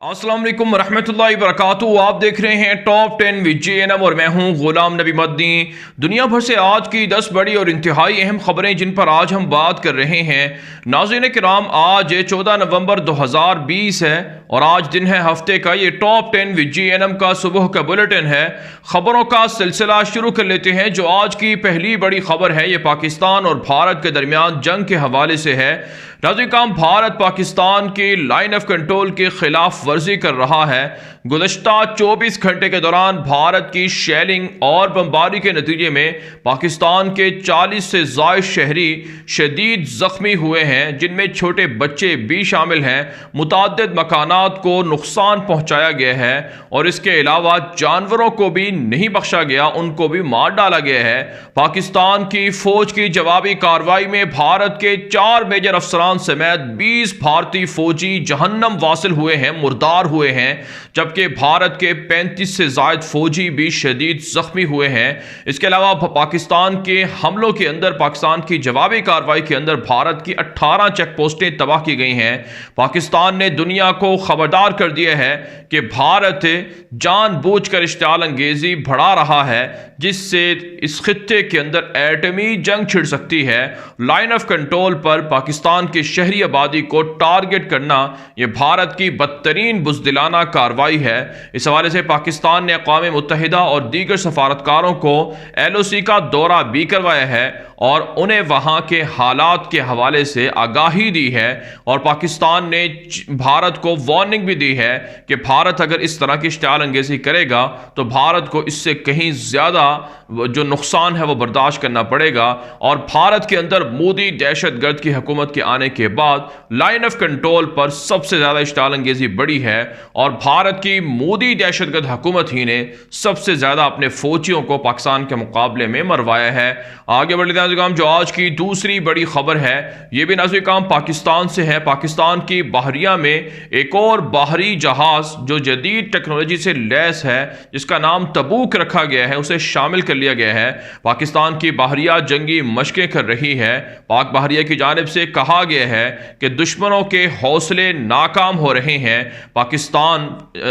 अस्सलाम वालेकुम रहमतुल्लाहि वबरकातुहू। आप देख रहे हैं टॉप 10 विद JNM और मैं हूं गुलाम नबी मदनी। दुनिया भर से आज की 10 बड़ी और इंतहाई अहम खबरें जिन पर आज हम बात कर रहे हैं। नाज़रीन किराम, आज 14 नवंबर 2020 है और आज दिन है हफ्ते का। ये टॉप 10 विद JNM का सुबह का बुलेटिन है। खबरों का सिलसिला शुरू कर लेते हैं। जो आज की पहली बड़ी खबर है ये पाकिस्तान और भारत के दरमियान जंग के हवाले से है। नाज़रीन, भारत पाकिस्तान की लाइन ऑफ कंट्रोल के खिलाफ वर्जी कर रहा है। गुज़श्ता 24 घंटे के दौरान भारत की शेलिंग और बमबारी के नतीजे में पाकिस्तान के 40 से ज़ायद शहरी शदीद ज़ख्मी हुए हैं, जिनमें छोटे बच्चे भी शामिल हैं। मुताद्दिद मकानात को नुकसान पहुँचाया गया है और इसके अलावा जानवरों को भी नहीं बख्शा गया, उनको भी मार डाला गया है। पाकिस्तान की फ़ौज की जवाबी कार्रवाई में भारत के 4 मेजर अफसरान समेत 20 भारतीय फौजी जहन्नम वासिल हुए हैं, मुर्दार हुए हैं, जबकि भारत के 35 से ज़ायद फौजी भी शदीद जख्मी हुए हैं। इसके अलावा पाकिस्तान के हमलों के अंदर, पाकिस्तान की जवाबी कार्रवाई के अंदर भारत की 18 चेक पोस्टें तबाह की गई हैं। पाकिस्तान ने दुनिया को खबरदार कर दिया है कि भारत जानबूझकर इश्तिआल अंगेजी बढ़ा रहा है, जिससे इस खित्ते के अंदर एटमी जंग छिड़ सकती है। लाइन ऑफ कंट्रोल पर पाकिस्तान की शहरी आबादी को टारगेट करना यह भारत की बदतरीन बुज़दिलाना कार्रवाई है। इस हवाले से पाकिस्तान ने अक़वाम मुत्तहिदा और दीगर सफारतकारों को LOC का दौरा भी करवाया है और उन्हें वहाँ के हालात के हवाले से आगाही दी है। और पाकिस्तान ने भारत को वार्निंग भी दी है कि भारत अगर इस तरह की इश्तिआल अंगेज़ी करेगा तो भारत को इससे कहीं ज़्यादा जो नुकसान है वो बर्दाश्त करना पड़ेगा। और भारत के अंदर मोदी दहशतगर्द की हुकूमत के आने के बाद लाइन ऑफ कंट्रोल पर सबसे ज़्यादा इश्तिआल अंगेज़ी बढ़ी है और भारत की मोदी दहशतगर्द हुकूमत ही ने सबसे ज़्यादा अपने फौजियों को पाकिस्तान के मुकाबले में मरवाया है। आगे बढ़ लेते हैं नाज़रीन, जो आज की दूसरी बड़ी खबर है ये भी नाज़रीन पाकिस्तान से है। पाकिस्तान की बहरिया में एक और बाहरी जहाज जो जदीद टेक्नोलॉजी से लैस है, जिसका नाम तबूक रखा गया है, उसे शामिल कर लिया गया है। पाकिस्तान की बहरिया जंगी मशकें कर रही है। पाक बहरिया की जानिब से कहा गया है कि दुश्मनों के हौसले नाकाम हो रहे हैं। पाकिस्तान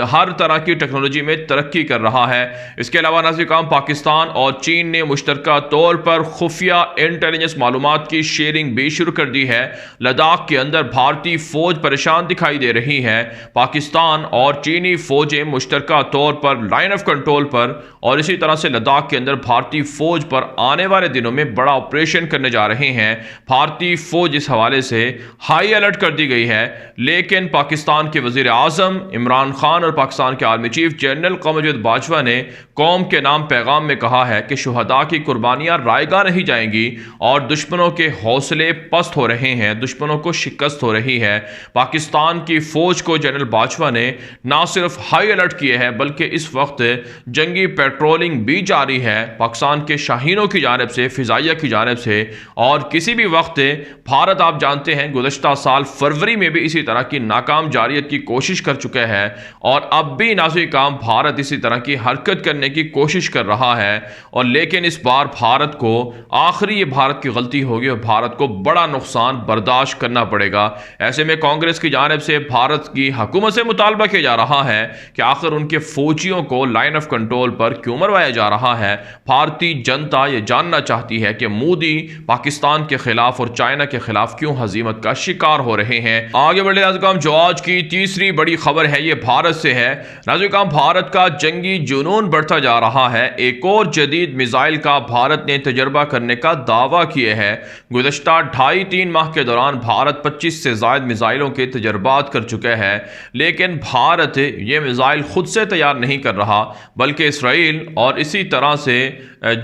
हर तरह की टेक्नोलॉजी में तरक्की कर रहा है। इसके अलावा नाज़रीन पाकिस्तान और चीन ने मुश्तरका तौर पर खुफिया इंटेलिजेंस मालूमात की शेयरिंग भी शुरू कर दी है। लद्दाख के अंदर भारतीय फौज परेशान दिखाई दे रही है। पाकिस्तान और चीनी फौजें मुश्तरका तौर पर लाइन ऑफ कंट्रोल पर और इसी तरह से लद्दाख के अंदर भारतीय फौज पर आने वाले दिनों में बड़ा ऑपरेशन करने जा रहे हैं। भारतीय फौज इस हवाले से हाई अलर्ट कर दी गई है। लेकिन पाकिस्तान के वजीर आजम इमरान खान और पाकिस्तान के आर्मी चीफ जनरल क़मर जावेद बाजवा ने कौम के नाम पैगाम में कहा है कि शुहदा की कुर्बानियां रायगा नहीं जाएंगी और दुश्मनों के हौसले पस्त हो रहे हैं, दुश्मनों को शिकस्त हो रही है। पाकिस्तान की फौज को जनरल बाजवा ने ना सिर्फ हाई अलर्ट किए हैं बल्कि इस वक्त जंगी पेट्रोलिंग भी जारी है पाकिस्तान के शाहीनों की जानिब से, फिजाइया की जानिब से। और किसी भी वक्त भारत, आप जानते हैं, गुज़श्ता साल फरवरी में भी इसी तरह की नाकाम जारियत की कोशिश कर चुका है और अब भी नाज़रीन भारत इसी तरह की हरकत करने की कोशिश कर रहा है। और लेकिन इस बार भारत को आखिरी ये भारत की गलती होगी और भारत को बड़ा नुकसान बर्दाश्त करना पड़ेगा। ऐसे में कांग्रेस की जानिब से भारत की हुकूमत से मुतालबा किया जा रहा है कि आखिर उनके फौजियों को लाइन ऑफ कंट्रोल पर क्यों मरवाया जा रहा है। भारतीय जनता ये जानना चाहती है कि मोदी पाकिस्तान के खिलाफ और चाइना के खिलाफ क्यों हजीमत का शिकार हो रहे हैं। आगे बढ़े नाज़रीन, जो आज की तीसरी बड़ी खबर है ये भारत से है। नाज़रीन, भारत का जंगी जुनून बढ़ता जा रहा है। एक और जदीद मिसाइल का भारत ने तजर्बा करने का दावा किया है। गुज़श्ता 2.5-3 माह के दौरान भारत 25 से ज़ायद मिसाइलों के तजर्बात कर चुका है। लेकिन भारत ये मिसाइल खुद से तैयार नहीं कर रहा बल्कि इसराइल और इसी तरह से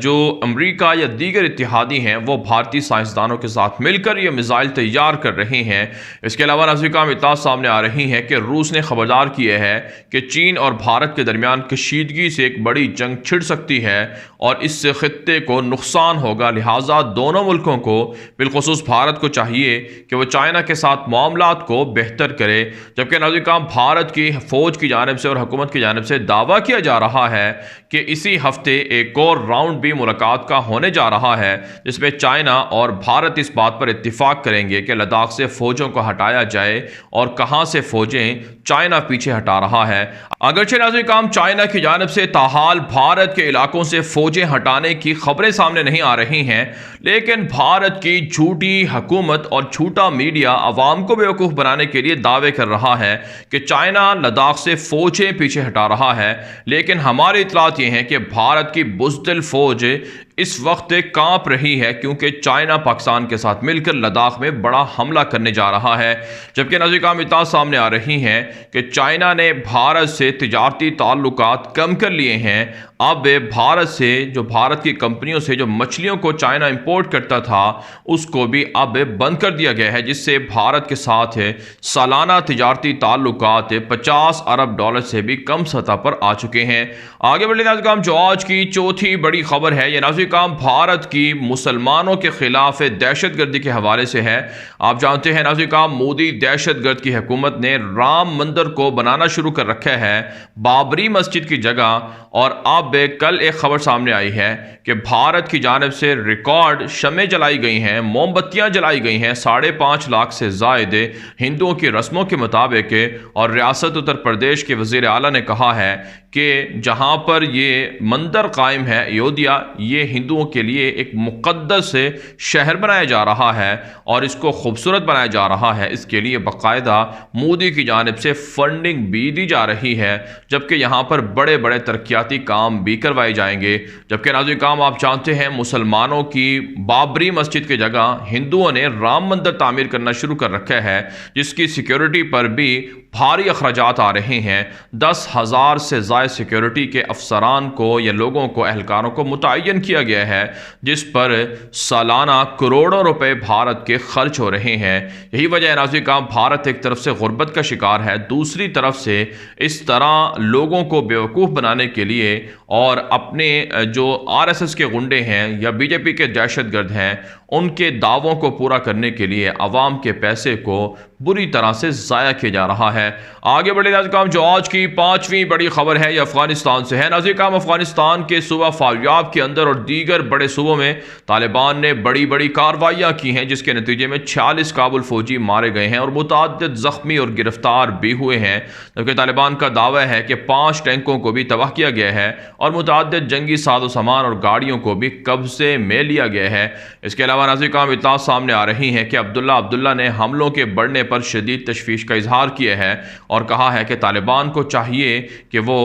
जो अमेरिका या दीगर इत्तेहादी हैं वो भारतीय साइंसदानों के साथ मिलकर ये मिसाइल तैयार कर रहे हैं। इसके अलावा नाज़रीन इत्तला सामने आ रही है कि रूस ने खबरदार किया है कि चीन और भारत के दरमियान कशीदगी से एक बड़ी जंग छिड़ सकती है और इससे खित्ते को नुकसान होगा। लिहाजा लिहाजा दोनों मुल्कों को बिलखुसूस भारत को चाहिए कि वो चाइना के साथ मामलात को बेहतर करे। जबकि नाज़रीन भारत की फ़ौज की जानिब से और हुकूमत की जानिब से दावा किया जा रहा है कि इसी हफ्ते एक और राउंड भी मुलाकात का होने जा रहा है, जिसमें चाइना और भारत इस बात पर इत्तिफाक करेंगे कि लद्दाख से फ़ौजों को हटाया जाए और कहाँ से फ़ौजें चाइना पीछे हटा रहा है। अगरचे नाज़रीन चाइना की जानिब से ताहाल भारत के इलाकों से फ़ौजें हटाने की खबरें सामने नहीं आ रही हैं, लेकिन भारत की झूठी हुकूमत और झूठा मीडिया अवाम को बेवकूफ़ बनाने के लिए दावे कर रहा है कि चाइना लद्दाख से फ़ौजें पीछे हटा रहा है। लेकिन हमारी इतलात ये हैं कि भारत की बुज़दिल फ़ौज इस वक्त कांप रही है, क्योंकि चाइना पाकिस्तान के साथ मिलकर लद्दाख में बड़ा हमला करने जा रहा है। जबकि नाज़रीन इत्तलात सामने आ रही हैं कि चाइना ने भारत से तिजारती ताल्लुकात कम कर लिए हैं। अब भारत से जो भारत की कंपनियों से जो मछलियों को चाइना इंपोर्ट करता था उसको भी अब बंद कर दिया गया है, जिससे भारत के साथ सालाना तिजारती ताल्लुकात 50 अरब डॉलर से भी कम सतह पर आ चुके हैं। आगे बढ़े नाज़रीन जो आज की चौथी बड़ी खबर है, यह नाज़रीन भारत की मुसलमानों के खिलाफ दहशतगर्दी के हवाले से है। आप जानते हैं नाज़रीन मोदी दहशतगर्द की हुकूमत ने राम मंदिर को बनाना शुरू कर रखा है बाबरी मस्जिद की जगह, और अब कल एक खबर सामने आई है कि भारत की जानिब से रिकॉर्ड शमें जलाई गई हैं, मोमबत्तियां जलाई गई हैं 5.5 लाख से ज़ायद हिंदुओं की रस्मों के मुताबिक। और रियासत उत्तर प्रदेश के वज़ीर आला ने कहा है कि जहां पर ये मंदिर कायम है अयोध्या, ये हिंदुओं के लिए एक मुक़द्दस शहर बनाया जा रहा है और इसको खूबसूरत बनाया जा रहा है। इसके लिए बाकायदा मोदी की जानिब से फंडिंग भी दी जा रही है, जबकि यहाँ पर बड़े बड़े तरक्याती काम भी करवाए जाएंगे। जबकि नाज़रीन आप जानते हैं मुसलमानों की बाबरी मस्जिद की जगह हिंदुओं ने राम मंदिर तामीर करना शुरू कर रखा है, जिसकी सिक्योरिटी पर भी भारी अखराजात आ रहे हैं। 10,000 से ज़ायद सिक्योरिटी के अफसरान को या लोगों को, एहलकारों को मुतय्यन किया गया है, जिस पर सालाना करोड़ों रुपए भारत के खर्च हो रहे हैं। यही वजह है नाज़रीन भारत एक तरफ से गुर्बत का शिकार है, दूसरी तरफ से इस तरह लोगों को बेवकूफ़ बनाने के लिए और अपने जो RSS के गुंडे हैं या BJP के दहशतगर्द हैं उनके दावों को पूरा करने के लिए अवाम के पैसे को बुरी तरह से ज़ाया किया जा रहा है। आगे बढ़े नाज़रीन जो आज की पांचवी बड़ी खबर है, यह अफगानिस्तान से है। नाज़रीन अफगानिस्तान के सूबा फारियाब के अंदर और दीगर बड़े सूबों में तालिबान ने बड़ी बड़ी कार्रवाइयाँ की हैं, जिसके नतीजे में 46 काबुल फौजी मारे गए हैं और मुतअद्दिद ज़ख्मी और गिरफ्तार भी हुए हैं। जबकि तालिबान का दावा है कि 5 टैंकों को भी तबाह किया गया है और मुतअद्दिद जंगी साजो सामान और गाड़ियों को भी कब्जे में लिया गया है। इसके अलावा नाज़रीन इत्तलात सामने आ रही हैं कि अब्दुल्ला ने हमलों के बढ़ने पर शदीद तशवीश का इजहार किया है और कहा है कि तालिबान को चाहिए कि वो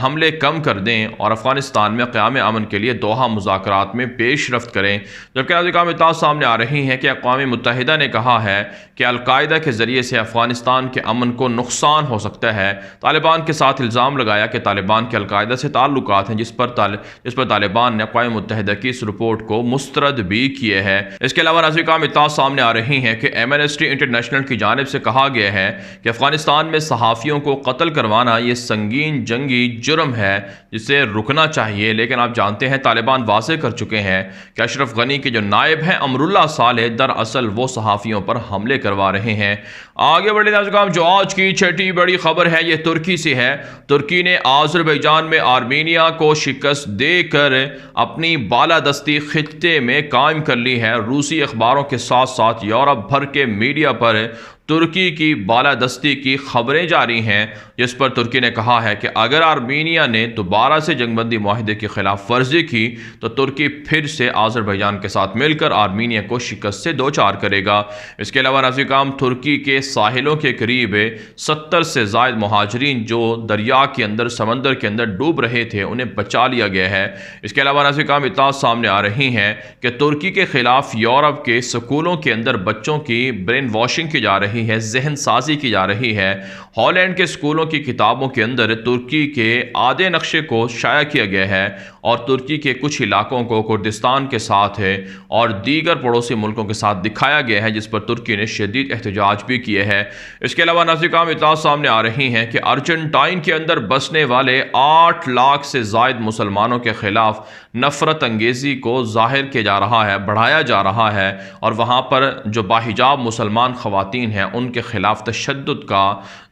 हमले कम कर दें और अफगानिस्तान में क़याम अमन के लिए दोहा मुज़ाकरात में पेशरफ्त करें। जबकि नाज़रीन इत्तलात सामने आ रही हैं कि अक़वाम मुत्तहिदा ने कहा है कि अलकायदा के ज़रिए से अफगानिस्तान के अमन को नुकसान हो सकता है। तालिबान के साथ इल्ज़ाम लगाया कि तालिबान के अलकायदा से ताल्लुकात हैं, जिस पर तालिबान ने अक़वाम मुत्तहिदा की इस रिपोर्ट को मुस्तरद भी किए हैं। इसके अलावा नाज़रीन इत्तलात सामने आ रही हैं कि एमनेस्टी इंटरनेशनल की जानिब से कहा गया है कि अफगानिस्तान में सहाफ़ियों को कत्ल करवाना ये संगीन जंगी जुर्म है, जिसे रुकना चाहिए। लेकिन आप जानते हैं तालिबान वाज़े कर चुके हैं कि अशरफ गनी के जो नायब हैं अमरुल्लाह सालेह दरअसल वो सहाफ़ियों पर हमले करवा रहे हैं। आगे बढ़े नाज़रीन जो आज की छठी बड़ी खबर है ये तुर्की से है। तुर्की ने आज़रबैजान में आर्मीनिया को शिकस्त देकर अपनी बालादस्ती खित्ते में कायम कर ली है। रूसी अखबारों के साथ साथ यूरोप भर के मीडिया पर तुर्की की बालादस्ती की खबरें जारी हैं, जिस पर तुर्की ने कहा है कि अगर आर्मीनिया ने दोबारा से जंगबंदी माहिदे की खिलाफ वर्जी की तो तुर्की फिर से आज़रबैजान के साथ मिलकर आर्मीनिया को शिकस्त से दो चार करेगा। इसके अलावा नाज़रीन तुर्की के साहिलों के करीब 70 से ज़ायद मुहाजिरीन जो दरिया के अंदर, समंदर के अंदर डूब रहे थे, उन्हें बचा लिया गया है। इसके अलावा नाज़रीन इत्तलात सामने आ रही हैं कि तुर्की के खिलाफ यूरोप के स्कूलों के अंदर बच्चों की ब्रेन वॉशिंग की जा रही है, जहन साजी की जा रही है। हॉलैंड के स्कूलों की किताबों के अंदर तुर्की के आधे नक्शे को शाया किया गया है और तुर्की के कुछ इलाकों को कुर्दिस्तान के साथ है और दीगर पड़ोसी मुल्कों के साथ दिखाया गया है, जिस पर तुर्की ने शदीद एहतजाज भी किए हैं। इसके अलावा नाज़िर इत्तला सामने आ रही हैं कि अर्जेंटाइन के अंदर बसने वाले 8 लाख से ज़ायद मुसलमानों के खिलाफ नफरत अंगेज़ी को जाहिर किया जा रहा है, बढ़ाया जा रहा है और वहाँ पर जो बाहिजाब मुसलमान ख़वातीन हैं उनके ख़िलाफ़ तशद्दुद का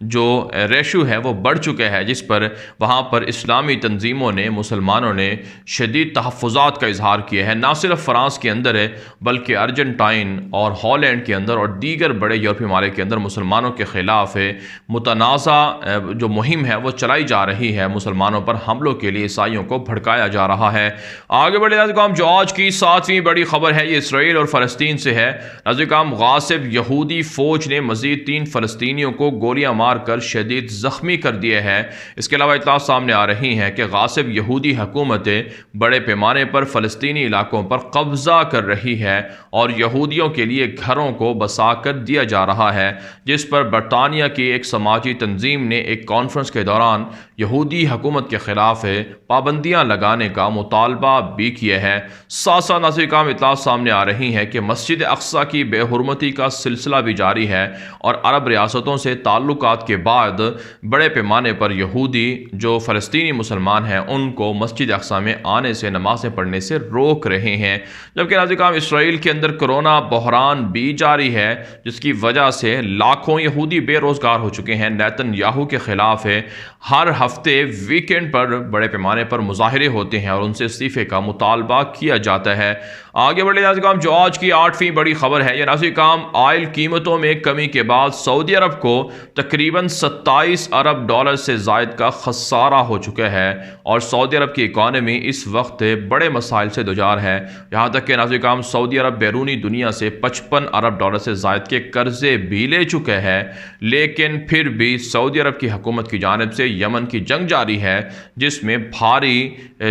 जो रेशो है वो बढ़ चुका है, जिस पर वहाँ पर इस्लामी तंजीमों ने, मुसलमानों ने शदीद तहफ़्फ़ुज़ात का इजहार किया है। ना सिर्फ फ़्रांस के अंदर है बल्कि अर्जेंटाइन और हॉलैंड के अंदर और दीगर बड़े यूरोपीय ममालिक के अंदर मुसलमानों के ख़िलाफ़ मुतनाज़ा जो मुहिम है वो चलाई जा रही है। मुसलमानों पर हमलों के लिए ईसाइयों को भड़काया जा रहा है। आगे बढ़े नाज़िर जो आज की 7वीं बड़ी खबर है ये इसराइल और फ़लस्तीन से है। नाज़िर गासिब यहूदी फ़ौज ने मज़ीद 3 फ़लस्तीनियों को गोलियां मारकर शदीद ज़ख्मी कर दिए हैं। इसके अलावा इत्तला सामने आ रही हैं कि गासिब यहूदी हुकूमतें बड़े पैमाने पर फ़लस्तीनी इलाकों पर कब्ज़ा कर रही है और यहूदियों के लिए घरों को बसा कर दिया जा रहा है, जिस पर बरतानिया की एक समाजी तंजीम ने एक कॉन्फ्रेंस के दौरान यहूदी हुकूमत के ख़िलाफ़ पाबंदियाँ लगाने का मुतालबा भी किया है। साथ साथ नाज़िर इत्तला सामने आ रही है कि मस्जिद अक्सा की बेहुरमती का सिलसिला भी जारी है और अरब रियासतों से ताल्लुकात के बाद बड़े पैमाने पर यहूदी जो फ़लस्तीनी मुसलमान हैं उनको मस्जिद अक्सा में आने से, नमाज़ें पढ़ने से रोक रहे हैं। जबकि नाज़िर इसराइल के अंदर कोरोना बहरान भी जारी है, जिसकी वजह से लाखों यहूदी बेरोज़गार हो चुके हैं। नेतन्याहू के ख़िलाफ़ हर हफ्ते वीकेंड पर बड़े पैमाने पर मुजाहरे होते हैं और उनसे इस्तीफ़े का मुतालबा किया जाता है। आगे बढ़े नाज़िर जो आज की 8वीं बड़ी खबर है, यह नाज़िर आयल कीमतों में कमी के बाद सऊदी अरब को तकरीबन 27 अरब डॉलर से ज़ायद का खसारा हो चुका है और सऊदी अरब की इकॉनमी इस वक्त बड़े मसाइल से दुचार है। यहाँ तक कि नाज़िर सऊदी अरब बैरूनी दुनिया से 55 अरब डॉलर से ज़ायद के कर्जे भी ले चुके हैं, लेकिन फिर भी सऊदी अरब की हुकूमत की जानिब से यमन की जंग जारी है, जिसमें भारी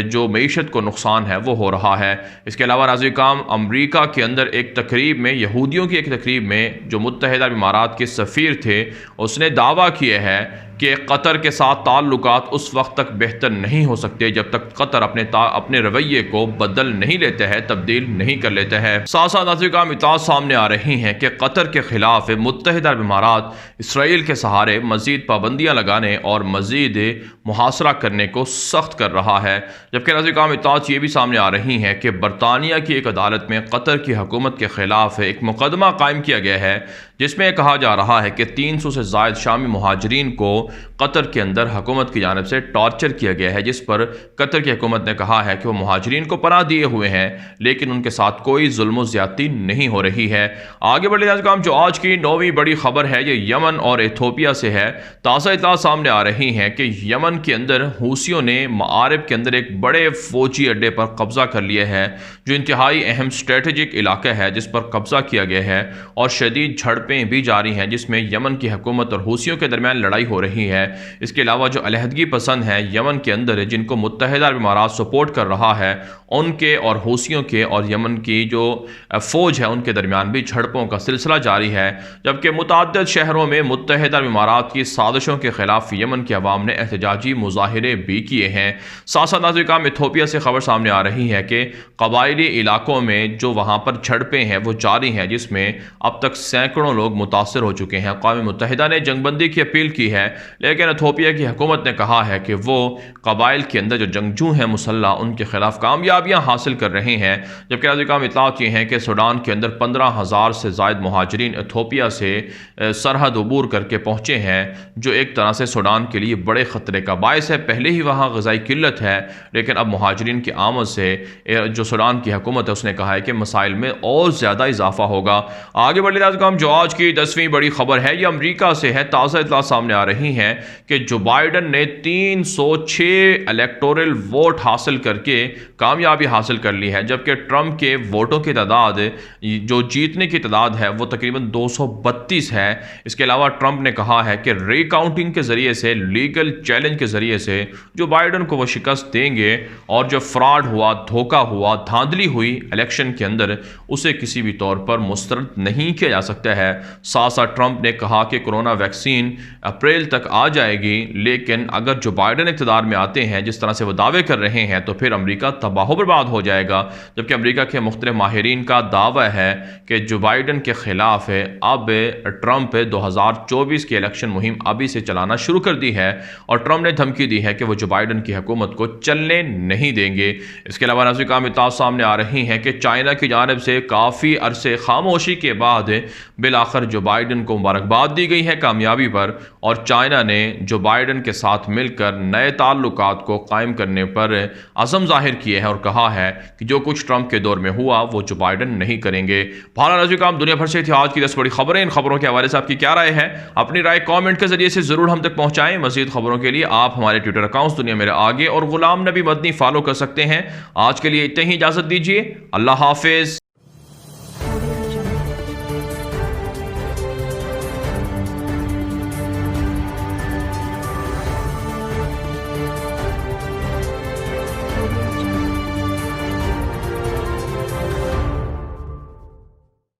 जो मईशत को नुकसान है वो हो रहा है। इसके अलावा नाज़िर अमरीका के अंदर एक तकरीब में, यहूदियों की एक तकरीब में जो मुत्तहिदा अरब इमारात के सफ़ीर थे उसने दावा किया है कि कतर के साथ ताल्लुकात उस वक्त तक बेहतर नहीं हो सकते जब तक कतर अपने रवैये को बदल नहीं लेते हैं, तब्दील नहीं कर लेते हैं। साथ साथ नाज़िर इत्तला सामने आ रही हैं कि कतर के ख़िलाफ़ मुत्तहिदा अरब इमारात इसराइल के सहारे मज़ीद पाबंदियाँ लगाने और मज़ीद मुहासरा करने को सख्त कर रहा है। जबकि नाज़िर इत्तला ये भी सामने आ रही हैं कि बरतानिया की एक अदालत में कतर की हुकूमत के ख़िलाफ़ एक मुकदमा कायम किया गया है, जिसमें कहा जा रहा है कि 300 से ज़ायद शामी मुहाजिरीन को कतर के अंदर हुकूमत की जानिब से टॉर्चर किया गया है, जिस पर कतर की हुकूमत ने कहा है कि वो मुहाजिरीन को पनाह दिए हुए हैं लेकिन उनके साथ कोई जुल्म ज़्यादती नहीं हो रही है। आगे बढ़े नाज़िर जो आज की 9वीं बड़ी खबर है ये यमन और इथोपिया से है। ताज़ा इत्तला सामने आ रही हैं कि यमन के अंदर हूसियों ने मारिब के अंदर एक बड़े फौजी अड्डे पर कब्ज़ा कर लिया है, जो इंतहाई अहम स्ट्रेटेजिक इलाका है जिस पर कब्ज़ा किया गया है और शदीद झड़पें भी जारी हैं, जिसमें यमन की हुकूमत और हूसियों के दरमियान लड़ाई हो रही है। इसके अलावा जो अलहदगी पसंद है यमन के अंदर जिनको मुत्तहिदा अरब इमारात सपोर्ट कर रहा है, उनके और हूसियों के और यमन की जो फ़ौज है उनके दरमियान भी झड़पों का सिलसिला जारी है। जबकि मुतअद्दिद शहरों में मुत्तहिदा अरब इमारात की साजिशों के खिलाफ यमन की अवाम ने एहतजाजी मुजाहिरे भी किए हैं। साथ साथ नाज़िर इथोपिया से खबर सामने आ रही है कि कबायली इलाकों में जो वहाँ पर झड़पें हैं वो जारी हैं, जिसमें अब तक सैकड़ों लोग मुतासर हो चुके हैं। अक़वाम मुत्तहिदा ने जंगबंदी की अपील की है, लेकिन इथोपिया की हुकूमत ने कहा है कि वो कबाइल के अंदर जो जंगजू हैं मुसल्लह, उनके खिलाफ कामयाबियाँ हासिल कर रहे हैं। जबकि नाज़िर इत्तला ये हैं कि सूडान के अंदर 15,000 से ज़ायद मुहाजिरीन इथोपिया से सरहद अबूर करके पहुँचे हैं, जो एक तरह से सूडान के लिए बड़े ख़तरे का बायस है। पहले ही वहाँ ग़िज़ाई किल्लत है, लेकिन अब मुहाजिरीन की आमद से जो सूडान की हुकूमत है उसने कहा है कि मसाइल में और ज़्यादा इजाफा होगा। आगे बढ़े नाज़िर जो आज की 10वीं बड़ी खबर है ये अमरीका से है। ताज़ा इत्तला सामने आ रही हैं कि जो बाइडन ने 306 इलेक्टोरल वोट हासिल करके कामयाबी हासिल कर ली है, जबकि ट्रंप के वोटों की तादाद, जो जीतने की तादाद है वो तकरीबन 232 है। इसके अलावा ट्रंप ने कहा है कि रिकाउंटिंग के ज़रिए से, लीगल चैलेंज के ज़रिए से जो बाइडन को वो शिकस्त देंगे और जो फ्रॉड हुआ, धोखा हुआ, धांधली हुई इलेक्शन के अंदर, उसे किसी भी तौर पर मुस्तरद नहीं किया जा सकता है। साथ साथ ट्रंप ने कहा कि कोरोना वैक्सीन अप्रैल तक तक आ जाएगी, लेकिन अगर जो बाइडन इक़्तिदार में आते हैं जिस तरह से वो दावे कर रहे हैं तो फिर अमेरिका तबाह बर्बाद हो जाएगा। जबकि अमेरिका के मुख्तलिफ माहिरीन का दावा है कि जो बाइडन के ख़िलाफ़ है अब ट्रंप 2024 की इलेक्शन मुहिम अभी से चलाना शुरू कर दी है और ट्रंप ने धमकी दी है कि वो जो बाइडन की हुकूमत को चलने नहीं देंगे। इसके अलावा नाज़रीन कामितात सामने आ रही हैं कि चाइना की जानिब से काफ़ी अरसे खामोशी के बाद बिलाखिर जो बाइडन को मुबारकबाद दी गई है कामयाबी पर, और चाइना ने जो बाइडन के साथ मिलकर नए ताल्लुकात को कायम करने पर अज़म ज़ाहिर किए हैं और कहा है कि जो कुछ ट्रंप के दौर में हुआ वो जो बाइडन नहीं करेंगे। भारत नाज़रीन काम दुनिया भर से थी आज की 10 बड़ी खबरें। इन खबरों के हवाले से आपकी क्या राय है? अपनी राय कमेंट के जरिए से ज़रूर हम तक पहुँचाएँ। मज़ीद खबरों के लिए आप हमारे ट्विटर अकाउंट्स दुनिया मेरे आगे और गुलाम नबी मदनी फॉलो कर सकते हैं। आज के लिए इतनी ही इजाज़त दीजिए। अल्लाह हाफिज़।